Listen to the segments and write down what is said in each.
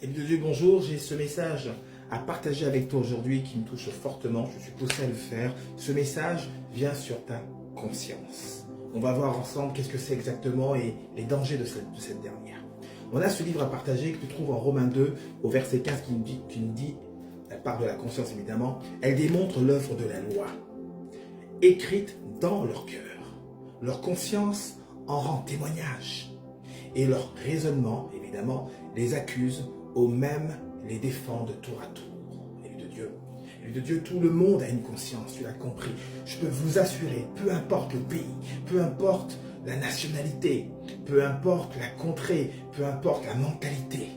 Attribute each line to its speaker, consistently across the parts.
Speaker 1: Et bien Dieu, bonjour, j'ai ce message à partager avec toi aujourd'hui qui me touche fortement, je suis poussé à le faire. Ce message vient sur ta conscience. On va voir ensemble qu'est-ce que c'est exactement et les dangers de cette dernière. On a ce livre à partager que tu trouves en Romains 2 au verset 15 qui nous dit, elle parle de la conscience évidemment, elle démontre l'œuvre de la loi, écrite dans leur cœur. Leur conscience en rend témoignage et leur raisonnement, évidemment, les accuse ou même les défend de tour à tour. Élu de Dieu, tout le monde a une conscience, tu l'as compris. Je peux vous assurer, peu importe le pays, peu importe la nationalité, peu importe la contrée, peu importe la mentalité,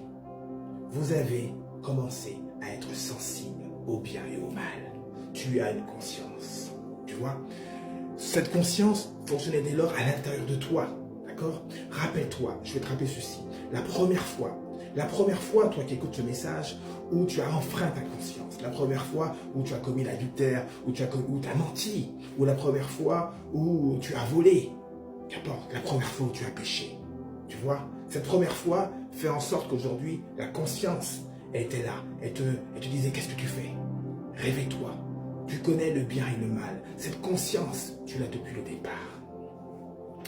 Speaker 1: vous avez commencé à être sensible au bien et au mal. Tu as une conscience, tu vois. Cette conscience fonctionnait dès lors à l'intérieur de toi, d'accord? Rappelle-toi, je vais te rappeler ceci. La première fois, toi qui écoutes ce message, où tu as enfreint ta conscience, la première fois où tu as commis l'adultère, où tu as menti, ou la première fois où tu as volé, qu'importe, la première fois où tu as péché, tu vois, cette première fois fait en sorte qu'aujourd'hui, la conscience, elle était là, elle te disait, qu'est-ce que tu fais? Réveille-toi, tu connais le bien et le mal, cette conscience, tu l'as depuis le départ.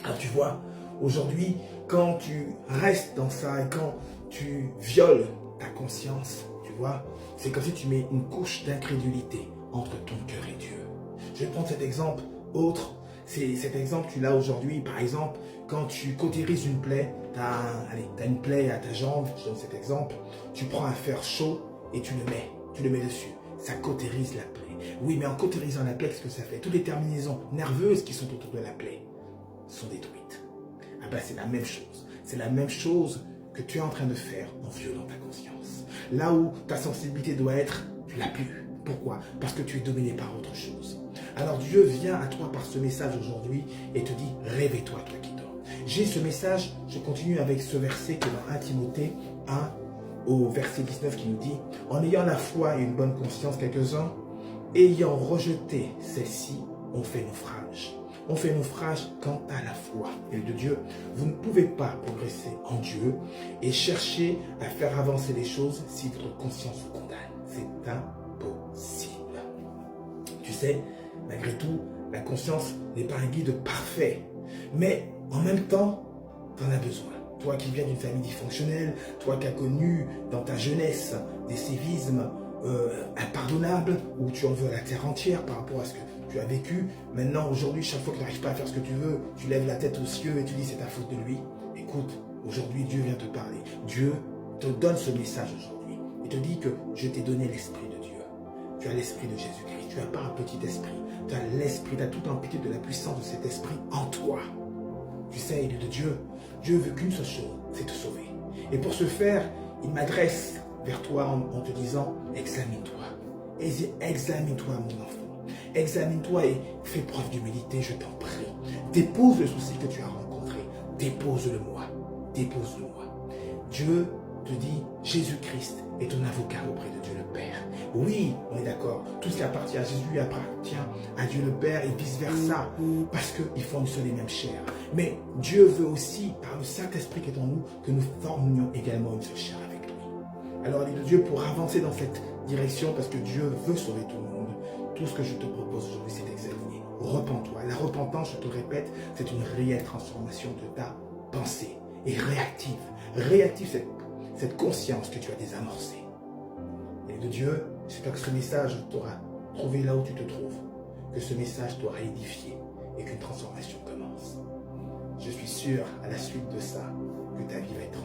Speaker 1: Alors tu vois, aujourd'hui, quand tu restes dans ça et quand tu violes ta conscience, tu vois, c'est comme si tu mets une couche d'incrédulité entre ton cœur et Dieu. Je vais prendre cet exemple autre. Cet exemple, tu l'as aujourd'hui, par exemple, quand tu cautérises une plaie, tu as une plaie à ta jambe, je donne cet exemple, tu prends un fer chaud et tu le mets dessus. Ça cautérise la plaie. Oui, mais en cautérisant la plaie, qu'est-ce que ça fait? Toutes les terminaisons nerveuses qui sont autour de la plaie sont détruites. Ah ben, c'est la même chose. C'est la même chose que tu es en train de faire en violant ta conscience. Là où ta sensibilité doit être, tu l'as plus. Pourquoi? Parce que tu es dominé par autre chose. Alors Dieu vient à toi par ce message aujourd'hui et te dit, réveille-toi, toi qui dors. J'ai ce message, je continue avec ce verset qui est dans 1 Timothée 1 au verset 19 qui nous dit, en ayant la foi et une bonne conscience, quelques-uns, ayant rejeté celle-ci, ont fait naufrage. On fait naufrage quant à la foi. Et de Dieu, vous ne pouvez pas progresser en Dieu et chercher à faire avancer les choses si votre conscience vous condamne. C'est impossible. Tu sais, malgré tout, la conscience n'est pas un guide parfait. Mais en même temps, tu en as besoin. Toi qui viens d'une famille dysfonctionnelle, toi qui as connu dans ta jeunesse des sévismes impardonnables, où tu en veux à la terre entière par rapport à ce que tu as vécu. Maintenant, aujourd'hui, chaque fois que tu n'arrives pas à faire ce que tu veux, tu lèves la tête aux cieux et tu dis c'est ta faute de lui. Écoute, aujourd'hui, Dieu vient te parler. Dieu te donne ce message aujourd'hui. Il te dit que je t'ai donné l'esprit de Dieu. Tu as l'esprit de Jésus-Christ. Tu n'as pas un petit esprit. Tu as l'esprit, tu as toute l'amplitude de la puissance de cet esprit en toi. Tu sais, il est de Dieu. Dieu veut qu'une seule chose, c'est te sauver. Et pour ce faire, il m'adresse vers toi en te disant, examine-toi. Examine-toi, mon enfant. Examine-toi et fais preuve d'humilité, je t'en prie. Dépose le souci que tu as rencontré. Dépose-le-moi. Dépose-le-moi. Dieu te dit, Jésus-Christ est ton avocat auprès de Dieu le Père. Oui, on est d'accord. Tout ce qui appartient à Jésus appartient à Dieu le Père et vice-versa. Parce qu'ils font une seule et même chair. Mais Dieu veut aussi, par le Saint-Esprit qui est en nous, que nous formions également une seule chair avec lui. Alors, il est de Dieu pour avancer dans cette direction parce que Dieu veut sauver tout le monde. Tout ce que je te propose aujourd'hui, c'est d'examiner. Repens-toi. La repentance, je te répète, c'est une réelle transformation de ta pensée. Et réactive. Réactive cette conscience que tu as désamorcée. Et de Dieu, j'espère que ce message t'aura trouvé là où tu te trouves. Que ce message t'aura édifié et qu'une transformation commence. Je suis sûr, à la suite de ça, que ta vie va être